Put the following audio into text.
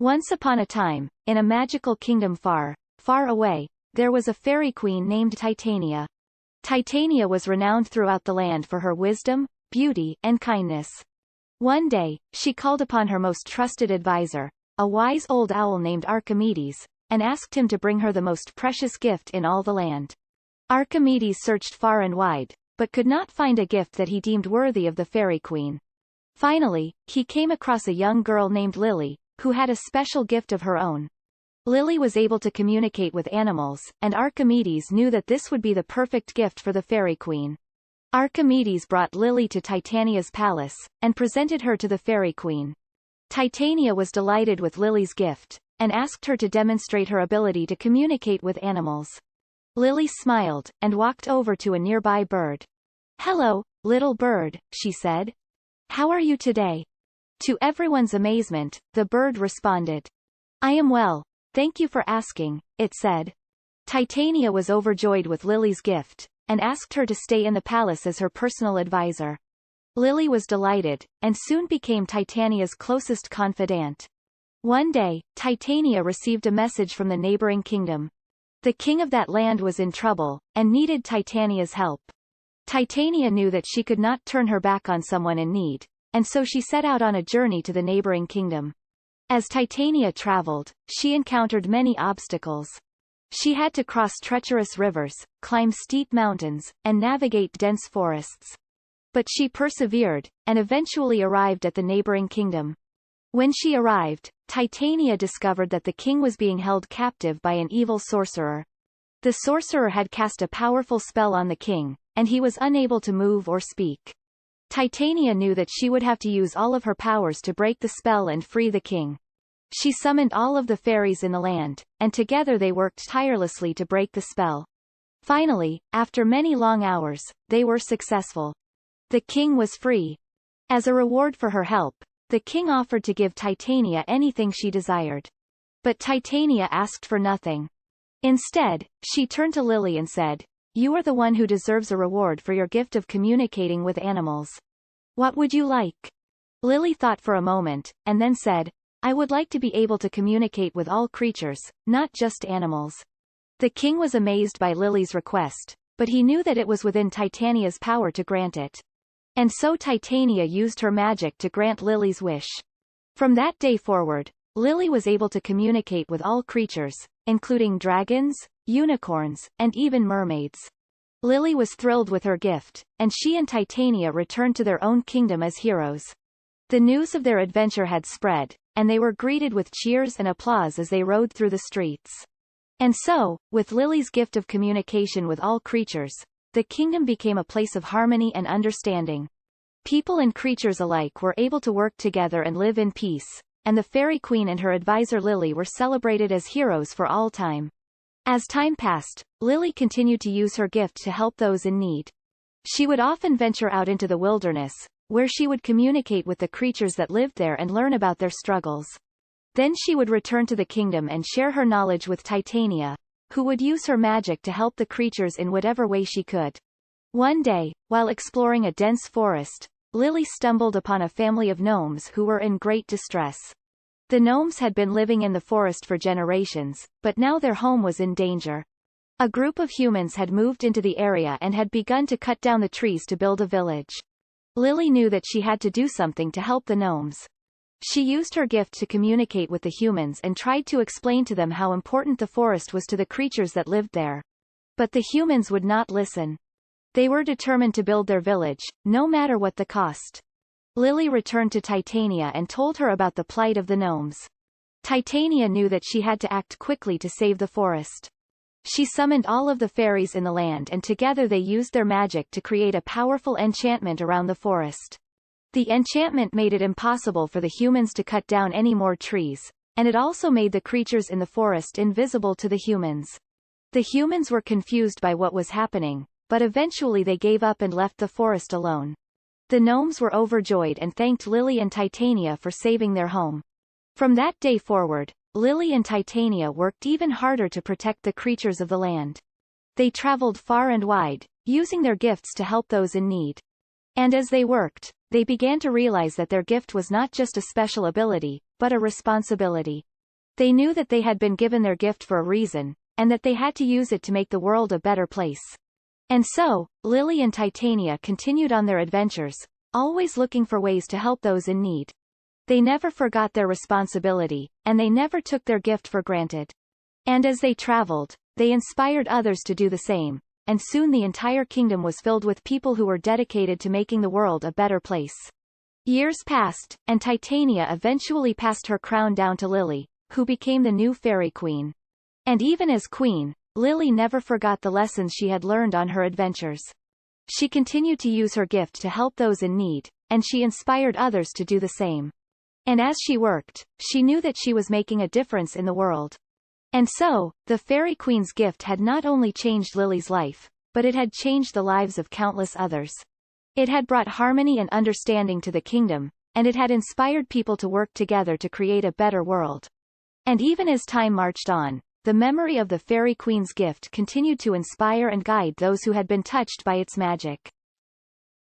Once upon a time, in a magical kingdom far, far away, there was a fairy queen named Titania. Titania was renowned throughout the land for her wisdom, beauty, and kindness. One day, she called upon her most trusted advisor, a wise old owl named Archimedes, and asked him to bring her the most precious gift in all the land. Archimedes searched far and wide, but could not find a gift that he deemed worthy of the fairy queen. Finally, he came across a young girl named Lily, who had a special gift of her own. Lily was able to communicate with animals, and Archimedes knew that this would be the perfect gift for the fairy queen. Archimedes brought Lily to Titania's palace, and presented her to the fairy queen. Titania was delighted with Lily's gift, and asked her to demonstrate her ability to communicate with animals. Lily smiled, and walked over to a nearby bird. "Hello, little bird," she said. "How are you today?" To everyone's amazement, the bird responded. "I am well, thank you for asking," it said. Titania was overjoyed with Lily's gift, and asked her to stay in the palace as her personal advisor. Lily was delighted, and soon became Titania's closest confidant. One day, Titania received a message from the neighboring kingdom. The king of that land was in trouble, and needed Titania's help. Titania knew that she could not turn her back on someone in need, and so she set out on a journey to the neighboring kingdom. As Titania traveled, she encountered many obstacles. She had to cross treacherous rivers, climb steep mountains, and navigate dense forests. But she persevered, and eventually arrived at the neighboring kingdom. When she arrived, Titania discovered that the king was being held captive by an evil sorcerer. The sorcerer had cast a powerful spell on the king, and he was unable to move or speak. Titania knew that she would have to use all of her powers to break the spell and free the king. She summoned all of the fairies in the land, and together they worked tirelessly to break the spell. Finally, after many long hours, they were successful. The king was free. As a reward for her help, the king offered to give Titania anything she desired. But Titania asked for nothing. Instead, she turned to Lily and said, "You are the one who deserves a reward for your gift of communicating with animals. What would you like?" Lily thought for a moment, and then said, "I would like to be able to communicate with all creatures, not just animals." The king was amazed by Lily's request, but he knew that it was within Titania's power to grant it. And so Titania used her magic to grant Lily's wish. From that day forward, Lily was able to communicate with all creatures, including dragons, unicorns, and even mermaids. Lily was thrilled with her gift, and she and Titania returned to their own kingdom as heroes. The news of their adventure had spread, and they were greeted with cheers and applause as they rode through the streets. And so, with Lily's gift of communication with all creatures, the kingdom became a place of harmony and understanding. People and creatures alike were able to work together and live in peace, and the fairy queen and her advisor Lily were celebrated as heroes for all time. As time passed, Lily continued to use her gift to help those in need. She would often venture out into the wilderness, where she would communicate with the creatures that lived there and learn about their struggles. Then she would return to the kingdom and share her knowledge with Titania, who would use her magic to help the creatures in whatever way she could. One day, while exploring a dense forest, Lily stumbled upon a family of gnomes who were in great distress. The gnomes had been living in the forest for generations, but now their home was in danger. A group of humans had moved into the area and had begun to cut down the trees to build a village. Lily knew that she had to do something to help the gnomes. She used her gift to communicate with the humans and tried to explain to them how important the forest was to the creatures that lived there. But the humans would not listen. They were determined to build their village, no matter what the cost. Lily returned to Titania and told her about the plight of the gnomes. Titania knew that she had to act quickly to save the forest. She summoned all of the fairies in the land and together they used their magic to create a powerful enchantment around the forest. The enchantment made it impossible for the humans to cut down any more trees, and it also made the creatures in the forest invisible to the humans. The humans were confused by what was happening, but eventually they gave up and left the forest alone. The gnomes were overjoyed and thanked Lily and Titania for saving their home. From that day forward, Lily and Titania worked even harder to protect the creatures of the land. They traveled far and wide, using their gifts to help those in need. And as they worked, they began to realize that their gift was not just a special ability, but a responsibility. They knew that they had been given their gift for a reason, and that they had to use it to make the world a better place. And so, Lily and Titania continued on their adventures, always looking for ways to help those in need. They never forgot their responsibility, and they never took their gift for granted. And as they traveled, they inspired others to do the same, and soon the entire kingdom was filled with people who were dedicated to making the world a better place. Years passed, and Titania eventually passed her crown down to Lily, who became the new fairy queen. And even as queen, Lily never forgot the lessons she had learned on her adventures. She continued to use her gift to help those in need, and she inspired others to do the same. And as she worked, she knew that she was making a difference in the world. And so, the Fairy Queen's gift had not only changed Lily's life, but it had changed the lives of countless others. It had brought harmony and understanding to the kingdom, and it had inspired people to work together to create a better world. And even as time marched on, the memory of the Fairy Queen's gift continued to inspire and guide those who had been touched by its magic.